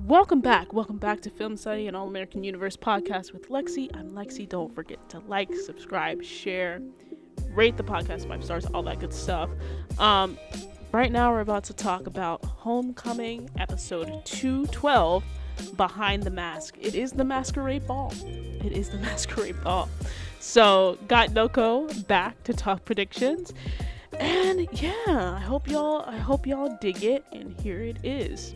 Welcome back to Film Study and All American Universe podcast with Lexi. I'm Lexi. Don't forget to like, subscribe, share, rate the podcast 5 stars, all that good stuff. Right now we're about to talk about Homecoming episode 212, Behind the Mask. It is the Masquerade Ball. So got NoCo back to talk predictions. And yeah, I hope y'all dig it, and here it is.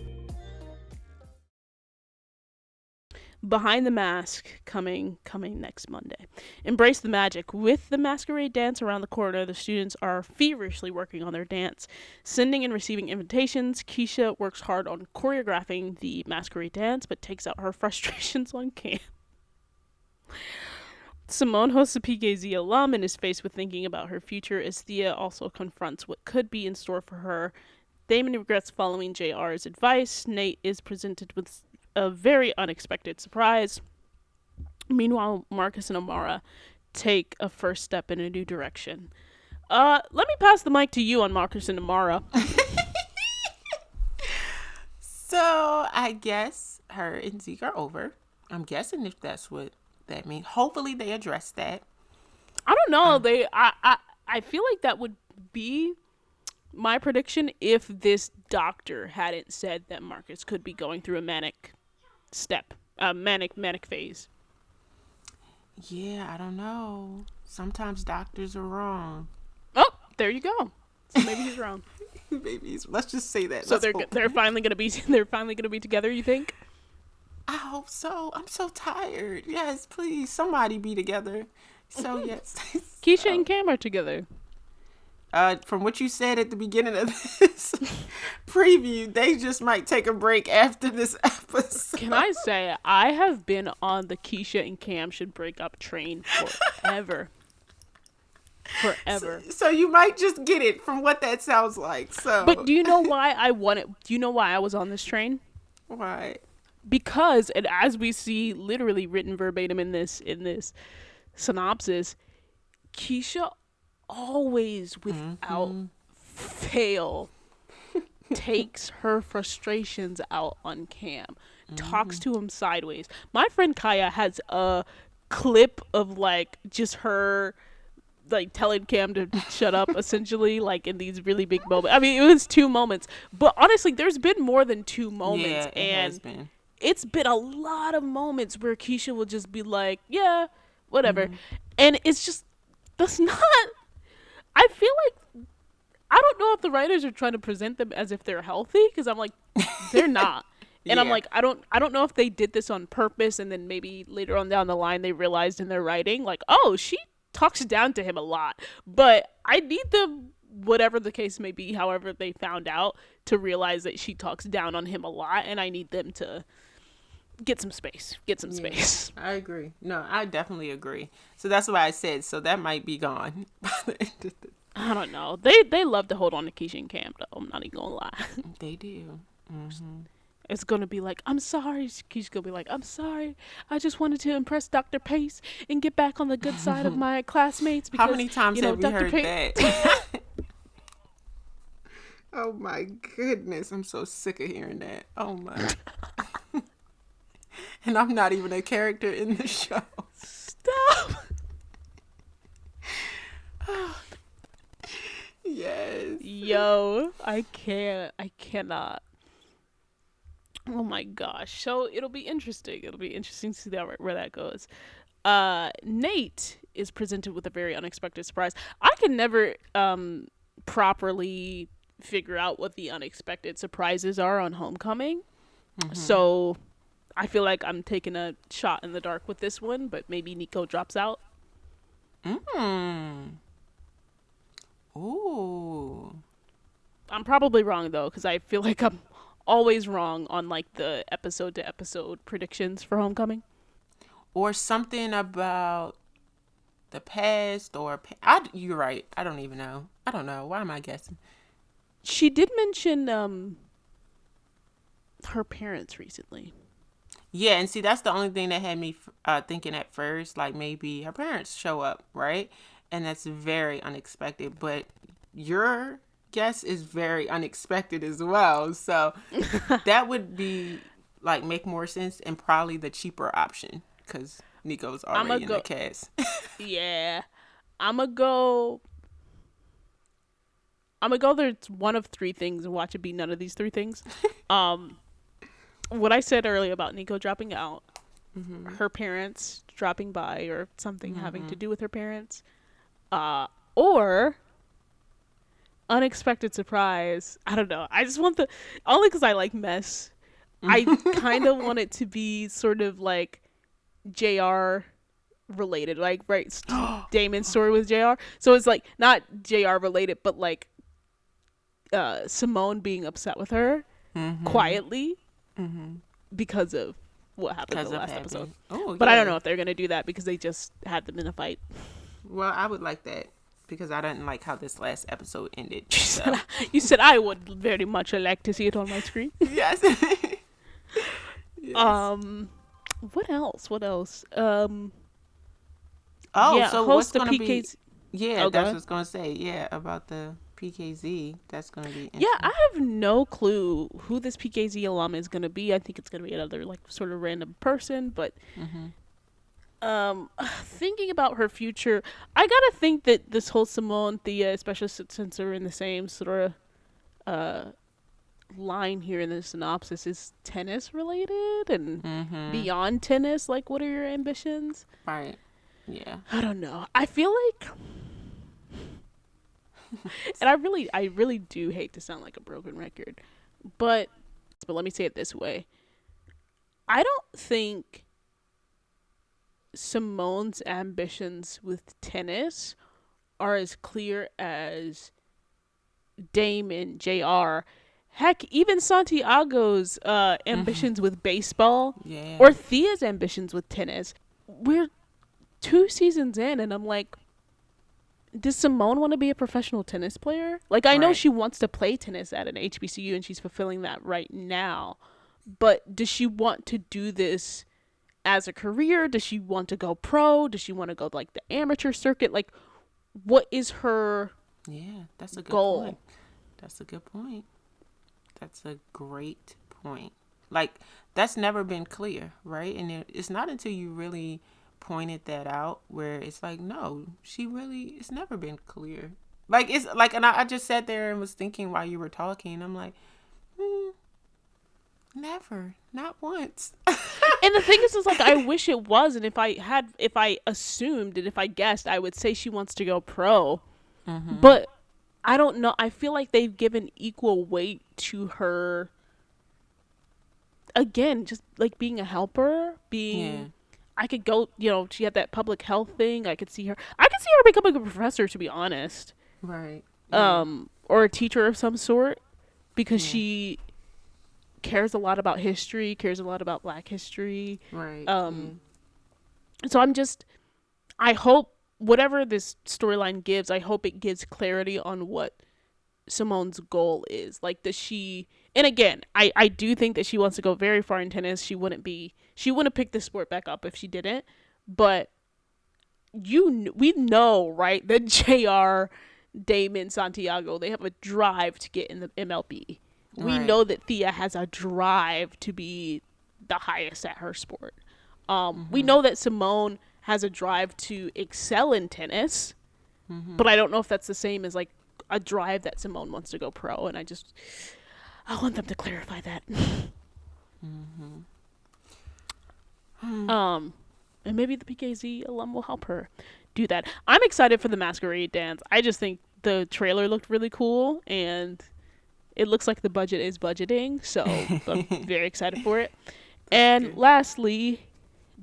Behind the Mask, coming next Monday. Embrace the magic. With the masquerade dance around the corner, the students are feverishly working on their dance. Sending and receiving invitations, Keisha works hard on choreographing the masquerade dance, but takes out her frustrations on Cam. Simone hosts a PKZ alum and is faced with thinking about her future as Thea also confronts what could be in store for her. Damon regrets following JR's advice. Nate is presented with a very unexpected surprise. Meanwhile, Marcus and Amara take a first step in a new direction. Let me pass the mic to you on Marcus and Amara. So I guess her and Zeke are over. I'm guessing if that's what that means. Hopefully they address that. I don't know. I feel like that would be my prediction if this doctor hadn't said that Marcus could be going through a manic phase. Yeah, I don't know. Sometimes doctors are wrong. Oh, there you go. So maybe he's wrong. Let's just say that. So they're finally gonna be together, you think? I hope so. I'm so tired. Yes, please, somebody be together. So yes. Keisha and Cam are together. From what you said at the beginning of this preview, they just might take a break after this episode. Can I say, I have been on the Keisha and Cam should break up train forever. So you might just get it from what that sounds like. So, but do you know why I want it? Do you know why I was on this train? Why? Because, and as we see literally written verbatim in this synopsis, Keisha always without fail takes her frustrations out on Cam, talks to him sideways. My friend Kaya has a clip of like just her like telling Cam to shut up, essentially, like in these really big moments. I mean, it was 2 moments, but honestly there's been more than 2 moments. It's been a lot of moments where Keisha will just be like, yeah, whatever. And it's just, that's not, I feel like, I don't know if the writers are trying to present them as if they're healthy, because I'm like, they're not. And I'm like, I don't know if they did this on purpose, and then maybe later on down the line they realized in their writing, like, oh, she talks down to him a lot. But I need them, whatever the case may be, however they found out, to realize that she talks down on him a lot, and I need them to get some space. I agree. No, I definitely agree. So that's why I said, so that might be gone. I don't know. They love to hold on to Keisha and Cam, though. I'm not even gonna lie. They do. Mm-hmm. It's gonna be like, I'm sorry. Keisha's gonna be like, I'm sorry. I just wanted to impress Dr. Pace and get back on the good side of my classmates. Because, how many times have we heard that? Oh my goodness. I'm so sick of hearing that. Oh my. And I'm not even a character in the show. Stop. Yes. Yo, I cannot. Oh my gosh. So it'll be interesting. It'll be interesting to see where that goes. Nate is presented with a very unexpected surprise. I can never properly figure out what the unexpected surprises are on Homecoming. So I feel like I'm taking a shot in the dark with this one, but maybe Nico drops out. Ooh. I'm probably wrong, though, because I feel like I'm always wrong on, like, the episode-to-episode predictions for Homecoming. Or something about the past, or... you're right. I don't even know. I don't know. Why am I guessing? She did mention her parents recently. Yeah, and see, that's the only thing that had me thinking at first, like maybe her parents show up, right? And that's very unexpected. But your guess is very unexpected as well. So that would be like make more sense and probably the cheaper option because Nico's already in the cast. Yeah, I'm gonna go. There's one of three things and watch it be none of these three things. What I said earlier about Nico dropping out, her parents dropping by or something having to do with her parents, or unexpected surprise. I don't know. I just want only because I like mess. I kind of want it to be sort of like JR related, like Damon's story with JR. So it's like not JR related, but like Simone being upset with her quietly because of what happened in the last episode. Oh, but I don't know if they're gonna do that because they just had them in a fight. Well, I would like that because I didn't like how this last episode ended. You said I would very much like to see it on my screen. Yes. Yes. What else? So what's gonna be? Yeah, that's what I was gonna say. Yeah, about the PKZ. That's gonna be interesting. Yeah, I have no clue who this PKZ alum is gonna be. I think it's gonna be another like sort of random person, but thinking about her future, I gotta think that this whole Simone Thea, especially since they're in the same sort of line here in the synopsis, is tennis related and beyond tennis. Like, what are your ambitions? Right. Yeah. I don't know. I feel like, and I really do hate to sound like a broken record, but let me say it this way. I don't think Simone's ambitions with tennis are as clear as Damon, JR, heck, even Santiago's ambitions with baseball, or Thea's ambitions with tennis. We're 2 seasons in, and I'm like, does Simone want to be a professional tennis player? Like, I know she wants to play tennis at an HBCU, and she's fulfilling that right now. But does she want to do this as a career? Does she want to go pro? Does she want to go like the amateur circuit? Like, what is her that's a good goal? Point. That's a good point. That's a great point. Like, that's never been clear, right? And it's not until you really pointed that out where it's like, no, it's never been clear. Like, it's like, and I just sat there and was thinking while you were talking, I'm like, never, not once. And the thing is like, I wish it was, and if I assumed and if I guessed, I would say she wants to go pro. But I don't know. I feel like they've given equal weight to her. Again, just like being a helper, I could go, she had that public health thing. I could see her becoming a professor, to be honest. Right. Or a teacher of some sort, because she cares a lot about history, cares a lot about Black history. Right. So I hope whatever this storyline gives, I hope it gives clarity on what Simone's goal is. Like, does she, and again, I do think that she wants to go very far in tennis. She wouldn't pick this sport back up if she didn't, but we know, right, that JR, Damon, Santiago, they have a drive to get in the MLB. We know that Thea has a drive to be the highest at her sport. We know that Simone has a drive to excel in tennis, but I don't know if that's the same as like a drive that Simone wants to go pro, and I want them to clarify that. And maybe the PKZ alum will help her do that. I'm excited for the Masquerade dance. I just think the trailer looked really cool, and it looks like the budget is budgeting, so I'm very excited for it. And lastly,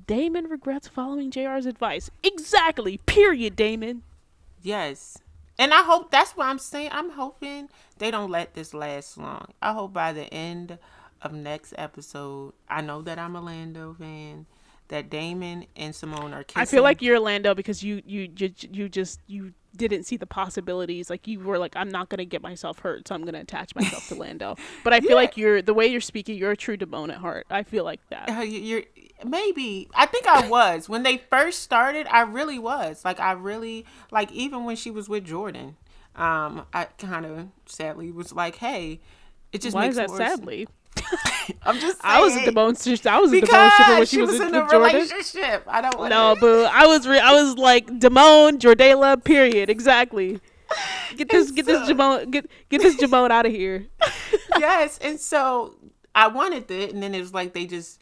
Damon regrets following JR's advice. Exactly. Period, Damon. Yes. And I hope, that's what I'm saying. I'm hoping they don't let this last long. I hope by the end of next episode, I know that I'm a Lando fan, that Damon and Simone are kissing. I feel like you're Lando because you didn't see the possibilities. Like, you were like, I'm not going to get myself hurt, so I'm going to attach myself to Lando. But I feel like the way you're speaking, you're a true Damon at heart. I feel like that. You're maybe. I think I was. When they first started, I really was. Like, even when she was with Jordan, I kind of sadly was like, hey, it just Why makes is that more sadly? I'm just saying. I was a Damon shipper when she was in with a Jordan. relationship. I don't want No, boo. I was like Damon, Jordala, period. Exactly. Get this Jamon out of here. Yes, and so I wanted it, and then it was like they just.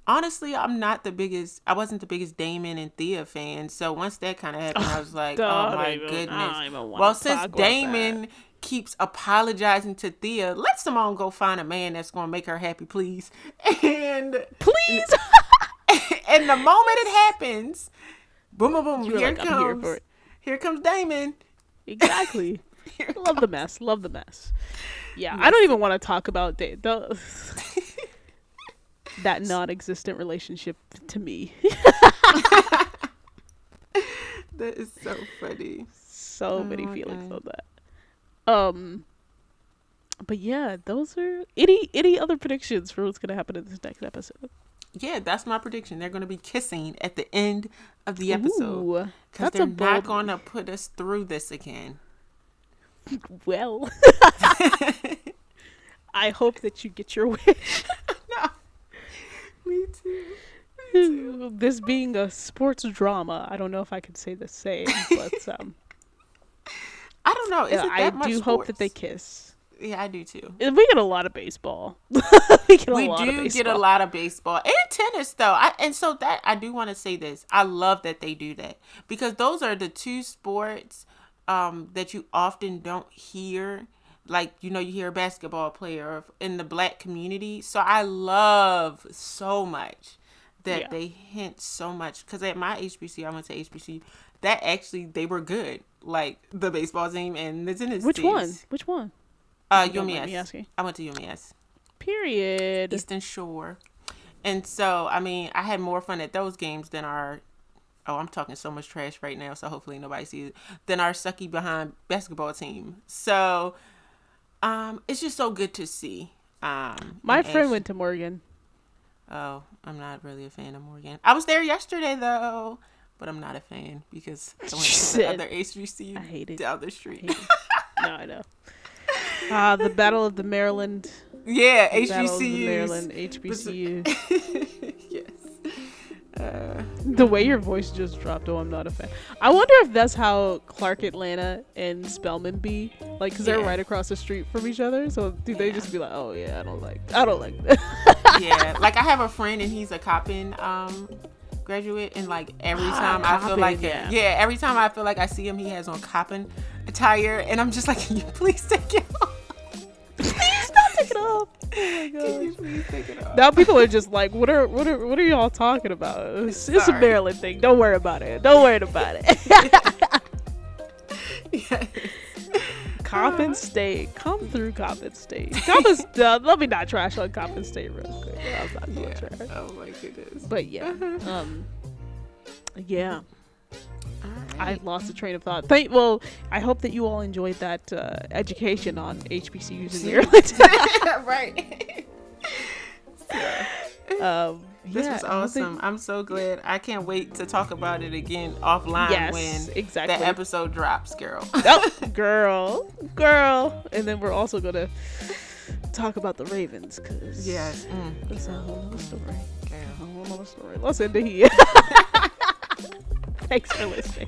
Honestly, I wasn't the biggest Damon and Thea fan. So once that kind of happened, I was like, oh my goodness. Well, since Damon keeps apologizing to Thea, let Simone go find a man that's going to make her happy, please. And please. And the moment it happens, boom, boom, boom, here like, it comes. Here comes Damon. Exactly. Love the mess. Yeah, I don't even want to talk about that non-existent relationship to me. That is so funny. So many feelings on that. But yeah, those are any other predictions for what's gonna happen in this next episode? Yeah, that's my prediction. They're gonna be kissing at the end of the episode because they're not gonna put us through this again. Well, I hope that you get your wish. No. Me too. This being a sports drama, I don't know if I could say the same, but I don't know. Is it that much do sports? hope that they kiss. Yeah, I do too. We get a lot of baseball. we get a lot of baseball and tennis, though. I do want to say this. I love that they do that because those are the two sports that you often don't hear. Like, you hear a basketball player in the Black community. So I love so much that they hint so much. Because at my HBCU, I went to HBCU, that actually, they were good. Like, the baseball team and the tennis teams. Which one? UMS. I went to UMS. Period. Eastern Shore. And so, I mean, I had more fun at those games than our... Oh, I'm talking so much trash right now, so hopefully nobody sees it. Than our sucky behind basketball team. So... it's just so good to see. My friend went to Morgan. Oh, I'm not really a fan of Morgan. I was there yesterday though, but I'm not a fan because I went to the other HBCU I hate it. down the street. No, I know. The Battle of the Maryland. Yeah, HBCU. Battle of the Maryland HBCU. Yes. The way your voice just dropped, I'm not a fan. I wonder if that's how Clark Atlanta and Spelman be, like, because they're right across the street from each other. So do they just be like, oh yeah, I don't like that. Yeah, like I have a friend and he's a Coppin graduate, and like every time I feel like every time I feel like I see him, he has on Coppin attire, and I'm just like, can you please take it off? Please don't take it off. Oh my gosh. Can you please take it off? Now people are just like, what are y'all talking about? It's a Maryland thing. Don't worry about it. Yes. Coppin State. Come through Coppin State. Let me not trash on Coppin State real quick. I'm not going to trash. Oh my goodness. But yeah. Yeah. Right. I've lost the train of thought. I hope that you all enjoyed that education on HBCUs in Maryland. Right. This was awesome. I'm so glad. I can't wait to talk about it again offline when the episode drops, girl. Oh, girl. And then we're also going to talk about the Ravens because that's a whole other story. Let's end it here. Thanks for listening.